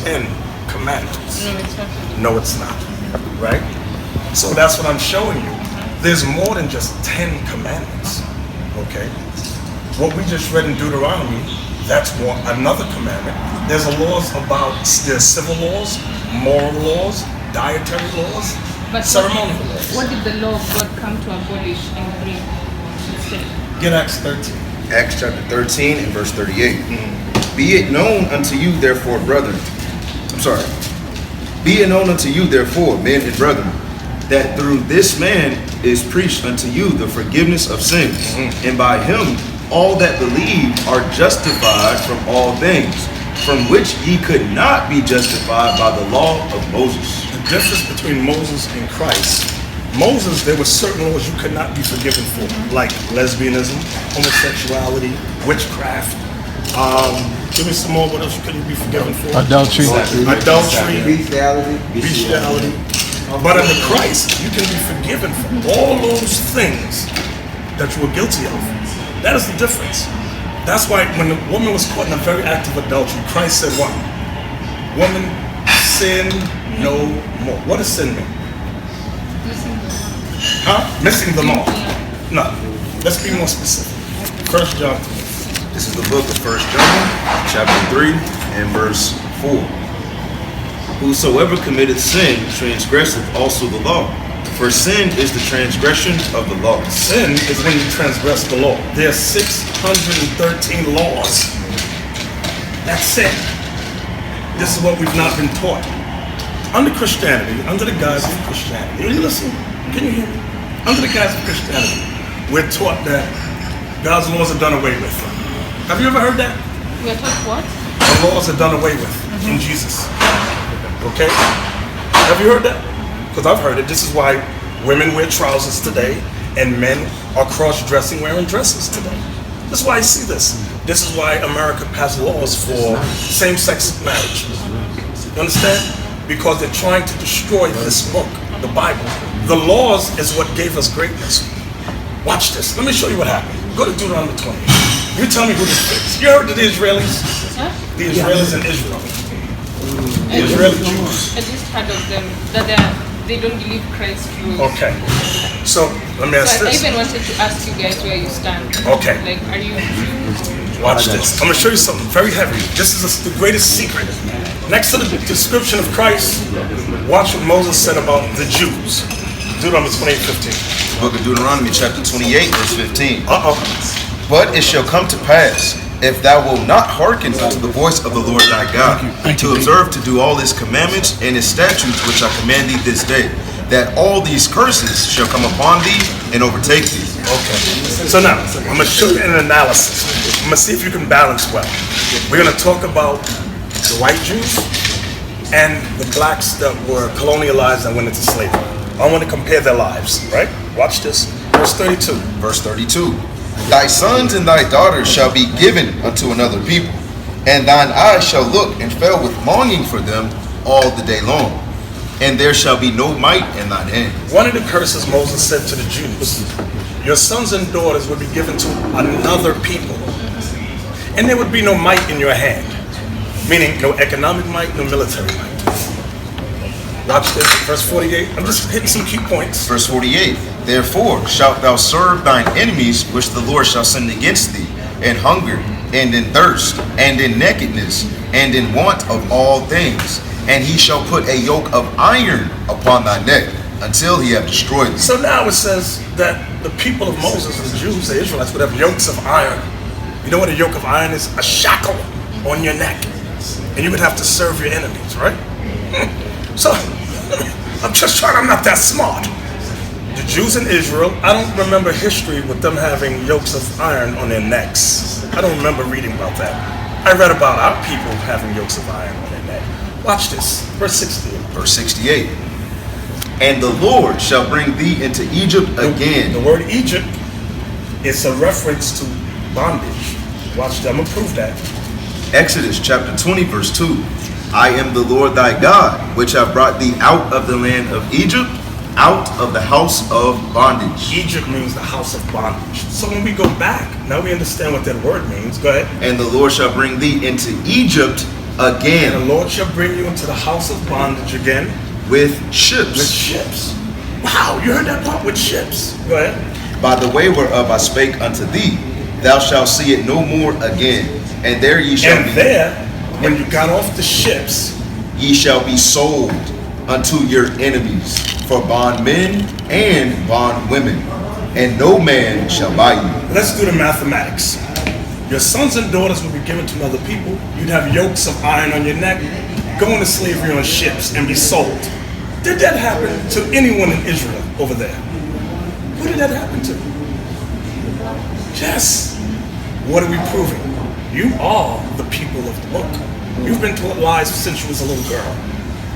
10 commandments. No, it's not. No, it's not. Right? So that's what I'm showing you. There's more than just 10 commandments. Okay? What we just read in Deuteronomy, that's another commandment. There's there's civil laws, moral laws, dietary laws, But ceremonial laws. what did the law of God come to abolish and bring instead? Get Acts 13. Acts chapter 13 and verse 38. Be it known unto you, therefore, brethren. Be it known unto you, therefore, men and brethren, that through this man is preached unto you the forgiveness of sins, and by him all that believe are justified from all things, from which ye could not be justified by the law of Moses. The difference between Moses and Christ. Moses, there were certain laws you could not be forgiven for, like lesbianism, homosexuality, witchcraft. Give me some more. What else you couldn't be forgiven for? Adultery. Bestiality. But under Christ, you can be forgiven for all those things that you were guilty of. That is the difference. That's why when the woman was caught in a very act of adultery, Christ said what? Woman, sin no more. What does sin mean? Missing the law. No. Let's be more specific. 1 John 3. This is the book of 1 John, chapter 3 and verse 4. Whosoever committeth sin transgresseth also the law. For sin is the transgression of the law. Sin is when you transgress the law. There are 613 laws. That's sin. This is what we've not been taught. Under Christianity, under the guise of Christianity, are you listening? Can you hear me? Under the guise of Christianity, we're taught that God's laws are done away with. Have you ever heard that? We are taught what? The laws are done away with in Jesus. Okay? Have you heard that? Because I've heard it. This is why women wear trousers today and men are cross-dressing wearing dresses today. This is why I see this. This is why America passed laws for same-sex marriage. You understand? Because they're trying to destroy this book, the Bible. The laws is what gave us greatness. Watch this. Let me show you what happened. Go to Deuteronomy 20. You tell me who this is. You heard of the Israelis? Huh? The Israelis in Israel. The Israeli Jews. I just heard of them that they don't believe Christ rules. Okay. So let me ask So I this. even wanted to ask you guys where you stand. Okay. Like, are you Jews? Watch this. I'm going to show you something very heavy. This is the greatest secret. Next to the description of Christ, watch what Moses said about the Jews. Deuteronomy 28:15. Book of Deuteronomy chapter 28 verse 15. But it shall come to pass, if thou wilt not hearken unto the voice of the Lord thy God, to observe to do all his commandments and his statutes which I command thee this day, that all these curses shall come upon thee and overtake thee. Okay. So now, I'm going to show you an analysis. I'm going to see if you can balance well. We're going to talk about the white Jews and the blacks that were colonialized and went into slavery. I want to compare their lives, right? Watch this. Verse 32. Verse 32. Thy sons and thy daughters shall be given unto another people, and thine eyes shall look and fail with longing for them all the day long, and there shall be no might in thine hand. One of the curses Moses said to the Jews, your sons and daughters would be given to another people, and there would be no might in your hand, meaning no economic might, no military might. Watch this, verse 48. I'm just hitting some key points. Verse 48. Therefore shalt thou serve thine enemies which the Lord shall send against thee, in hunger, and in thirst, and in nakedness, and in want of all things. And he shall put a yoke of iron upon thy neck, until he have destroyed thee. So now it says that the people of Moses, the Jews, the Israelites, would have yokes of iron. You know what a yoke of iron is? A shackle on your neck. And you would have to serve your enemies, right? So, I'm not that smart. The Jews in Israel, I don't remember history with them having yokes of iron on their necks. I don't remember reading about that. I read about our people having yokes of iron on their neck. Watch this, verse 68. Verse 68. And the Lord shall bring thee into Egypt again. The word Egypt is a reference to bondage. Watch that, I'm going to prove that. Exodus chapter 20 verse 2. I am the Lord thy God, which have brought thee out of the land of Egypt, out of the house of bondage. Egypt means the house of bondage. So when we go back, now we understand what that word means. Go ahead. And the Lord shall bring thee into Egypt again. And the Lord shall bring you into the house of bondage again. With ships. With ships. Wow, you heard that part? With ships. Go ahead. By the way whereof I spake unto thee, thou shalt see it no more again. And there ye shall be. And there, when you got off the ships, ye shall be sold unto your enemies for bondmen and bondwomen, and no man shall buy you. Let's do the mathematics. Your sons and daughters will be given to other people. You'd have yokes of iron on your neck, go into slavery on ships and be sold. Did that happen to anyone in Israel over there? Who did that happen to? Yes. What are we proving? You are the people of the book. You've been taught lies since you was a little girl.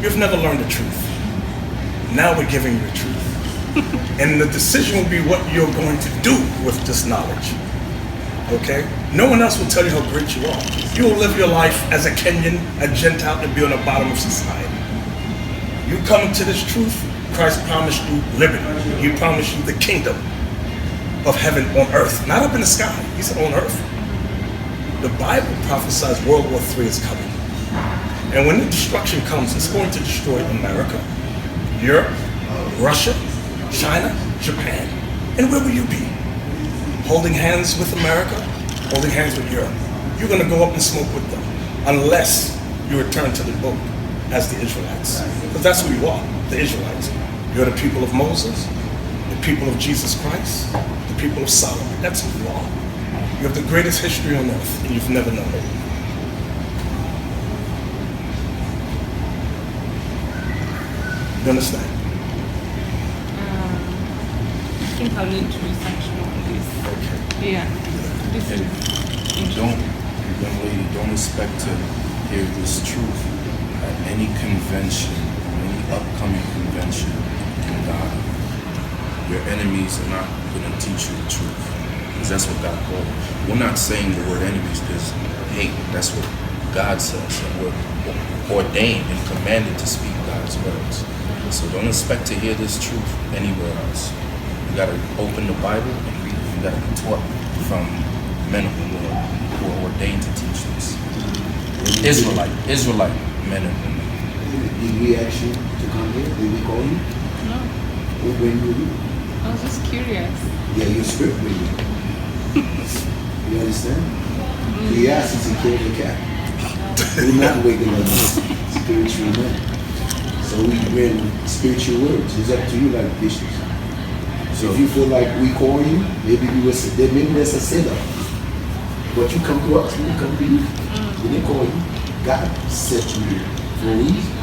You've never learned the truth. Now we're giving you the truth. And the decision will be what you're going to do with this knowledge. Okay? No one else will tell you how great you are. You will live your life as a Kenyan, a Gentile, and be on the bottom of society. You come into this truth, Christ promised you liberty. He promised you the kingdom of heaven on earth. Not up in the sky. He said on earth. The Bible prophesies World War III is coming. And when the destruction comes, it's going to destroy America, Europe, Russia, China, Japan. And where will you be? Holding hands with America, holding hands with Europe. You're going to go up and smoke with them unless you return to the book as the Israelites. Because that's who you are, the Israelites. You're the people of Moses, the people of Jesus Christ, the people of Solomon. That's who you are. You have the greatest history on earth, and you've never known it. You understand? I think I'll need to research more on this. Okay. Yeah. This is Young lady, don't expect to hear this truth at any convention, any upcoming convention in God. Your enemies are not going to teach you the truth, because that's what God called. We're not saying the word enemies because hate. That's what God says, and we're ordained and commanded to speak God's words. So don't expect to hear this truth anywhere else. You got to open the Bible and read it. You got to be taught from men who are ordained to teach this. Israelite men and women. Did we ask you to come here? Did we call you? no. When were you? I was just curious. Yeah, your spirit with you. You understand? We asked you to kill the cat. We're not waking up spiritual men. So we bring spiritual words. It's up to you, like bishops. So if you feel like we call you, maybe there's a setup. But you come to us, we come to you. We didn't call you. God set you here for a reason.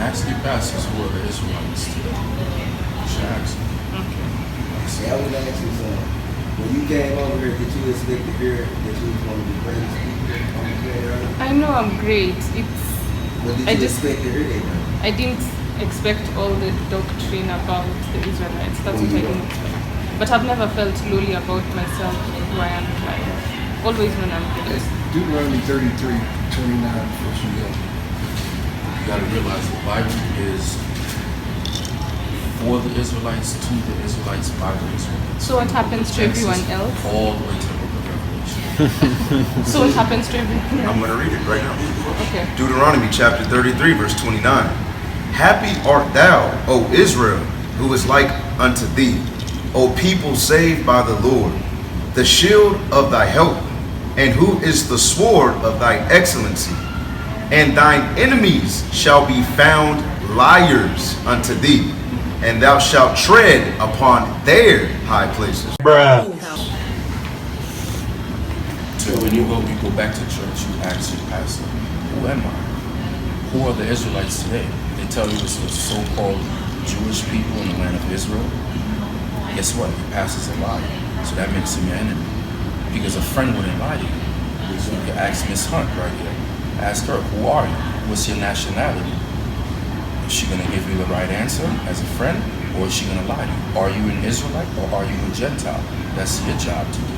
Ask your pastors who are the Israelites today. You should ask them. See, I would ask you something. When you came over here, did you expect to hear that you was one of the greatest people on the planet? I know I'm great. What did I you just- expect to hear that? I didn't expect all the doctrine about the Israelites. That's what I didn't expect. But I've never felt lowly about myself, who I am in life. Always when I'm good. Deuteronomy 33:29 for some help. You got to realize the Bible is for the Israelites, to the Israelites, by the Israelites. So what happens to everyone else? All the way to the book of Revelation. So what happens to everyone I'm else? going to read it right now. Okay. Deuteronomy chapter 33, verse 29. Happy art thou, O Israel, who is like unto thee, O people saved by the Lord, the shield of thy help, and who is the sword of thy excellency. And thine enemies shall be found liars unto thee, and thou shalt tread upon their high places. So when you go back to church, you ask your pastor, who am I? Who are the Israelites today? They tell you it's the so-called Jewish people in the land of Israel. Guess what? Your pastor's a liar. So that makes him your enemy. Because a friend wouldn't lie to you. So you can ask Miss Hunt right here. Ask her, who are you? What's your nationality? Is she going to give you the right answer as a friend? Or is she going to lie to you? Are you an Israelite or are you a Gentile? That's your job to do.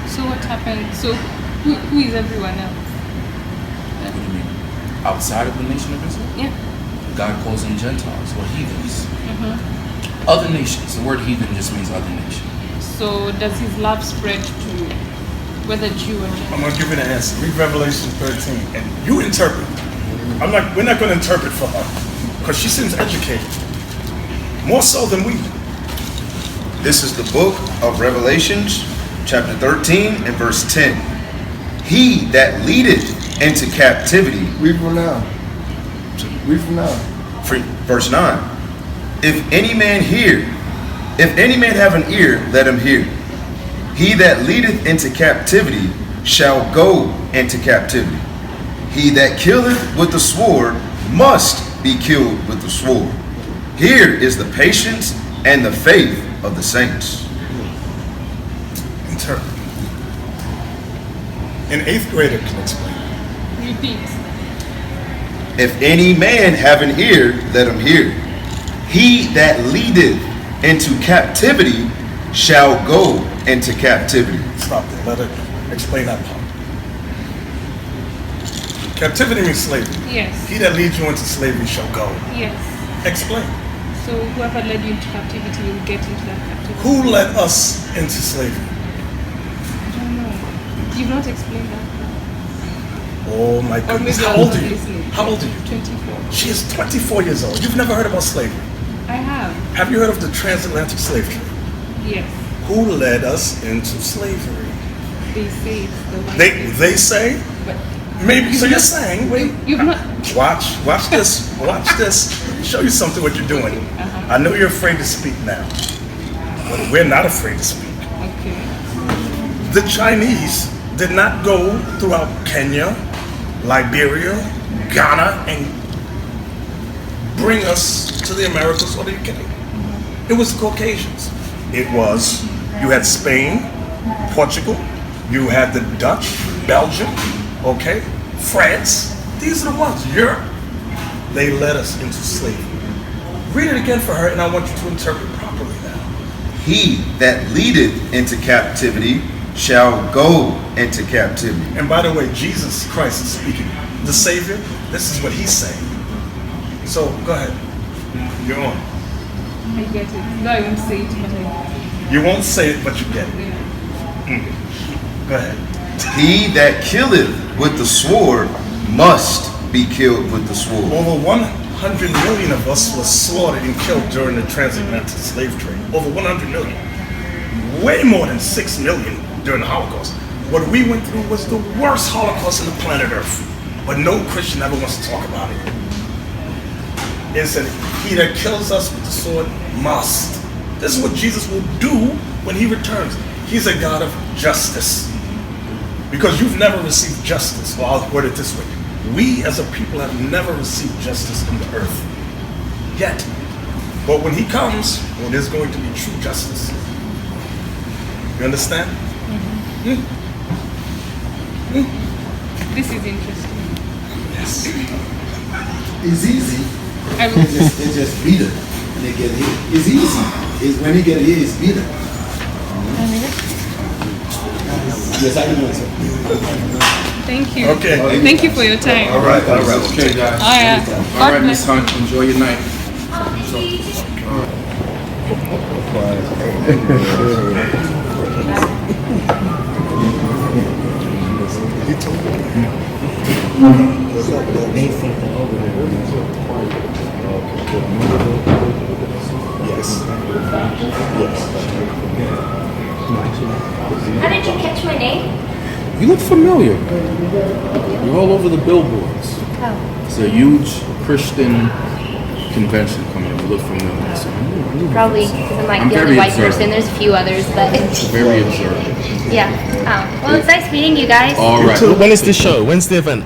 So what happened? So who is everyone else? What do you mean? Outside of the nation of Israel? Yeah. God calls them Gentiles or heathens. Mm-hmm. Other nations. The word heathen just means other nations. So does his love spread to whether Jew or Gentile. I'm going to give you the answer. Read Revelation 13, and you interpret. We're not going to interpret for her, because she seems educated, more so than we. This is the book of Revelations, chapter 13 and verse 10. He that leadeth into captivity. Read from now. Read from now. Verse 9. If any man have an ear, let him hear. He that leadeth into captivity shall go into captivity. He that killeth with the sword must be killed with the sword. Here is the patience and the faith of the saints. Interpret. An 8th grader can explain. Repeat. If any man have an ear, let him hear. He that leadeth into captivity shall go into captivity. Stop there. Let her explain that part. Captivity means slavery. Yes. He that leads you into slavery shall go. Yes. Explain. So whoever led you into captivity will get into that captivity. Who led us into slavery? I don't know. You've not explained that. Oh my Or goodness. maybe How I'm old not are you? listening. How old are you? 24. She is 24 years old. You've never heard about slavery. I have. Have you heard of the transatlantic slave trade? Yes. Who led us into slavery? They say it's the white They say? But Maybe. So you're saying, you've not. watch this, watch this. Show you something what you're doing. I know you're afraid to speak now, but we're not afraid to speak. Okay. The Chinese did not go throughout Kenya, Liberia, Ghana, and bring us to the Americas or the UK. It was the Caucasians. It was, you had Spain, Portugal, you had the Dutch, Belgium, okay, France. These are the ones, Europe. They led us into slavery. Read it again for her, and I want you to interpret properly now. He that leadeth into captivity shall go into captivity. And by the way, Jesus Christ is speaking. The Savior, this is what he's saying. So, go ahead. You're on. I get it. No, I won't say it, but I You won't say it, but you get it. yeah. Go ahead. He that killeth with the sword must be killed with the sword. Over 100 million of us were slaughtered and killed during the transatlantic slave trade. Over 100 million. Way more than 6 million during the Holocaust. What we went through was the worst Holocaust on the planet Earth. But no Christian ever wants to talk about it. It said, he that kills us with the sword must. This is what Jesus will do when he returns. He's a God of justice. Because you've never received justice. Well, I'll word it this way. We as a people have never received justice in the earth. Yet. But when he comes, well, there's going to be true justice. You understand? This is interesting. Yes. It's easy. I will. It's just bitter when they get here. It's easy. When you get here, it's bitter. Yes, I can answer. Thank you. Okay. Thank you for your time. All right. Okay, guys. Oh, yeah. All right, Miss Hunt, enjoy your night. Yes. How did you catch my name? You look familiar. You're all over the billboards. Oh. It's a huge Christian convention coming up. You look familiar. So Probably because I'm like I'm the only very white observant. person. There's a few others, but very observant. yeah. Oh. Well, it's nice meeting you guys. All right. When is the show? When's the event?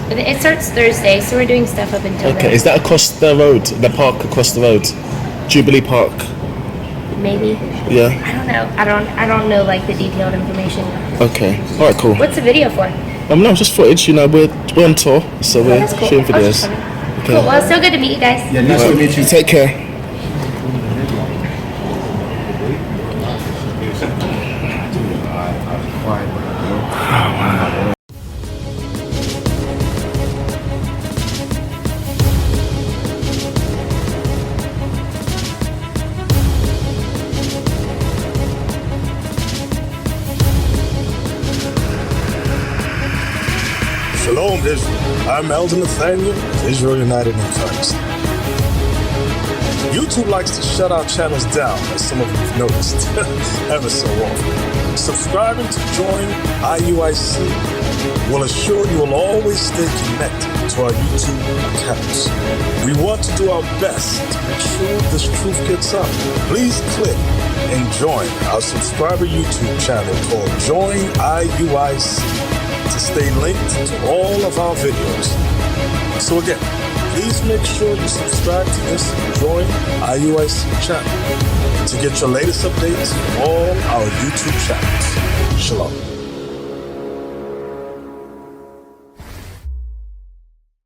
It starts Thursday, so we're doing stuff up until Okay, then. is that across the road? The park across the road? Jubilee Park? Maybe. Yeah. I don't know. I don't know like the detailed information. Okay. All right, cool. What's the video for? No, just footage. You know, we're on tour, so Oh, we're that's cool. shooting I was just videos. wondering. Okay. Cool. Well, it's so good to meet you guys. Yeah, nice to meet you. Take care. Shalom, Israel. I'm Elder Nathaniel, Israel United in Christ. YouTube likes to shut our channels down, as some of you have noticed, ever so often. Subscribing to join IUIC will assure you will always stay connected to our YouTube accounts. We want to do our best to make sure this truth gets out. Please click and join our subscriber YouTube channel called Join IUIC to stay linked to all of our videos. So again, please make sure you subscribe to this Join IUIC channel to get your latest updates from all our YouTube channels. Shalom.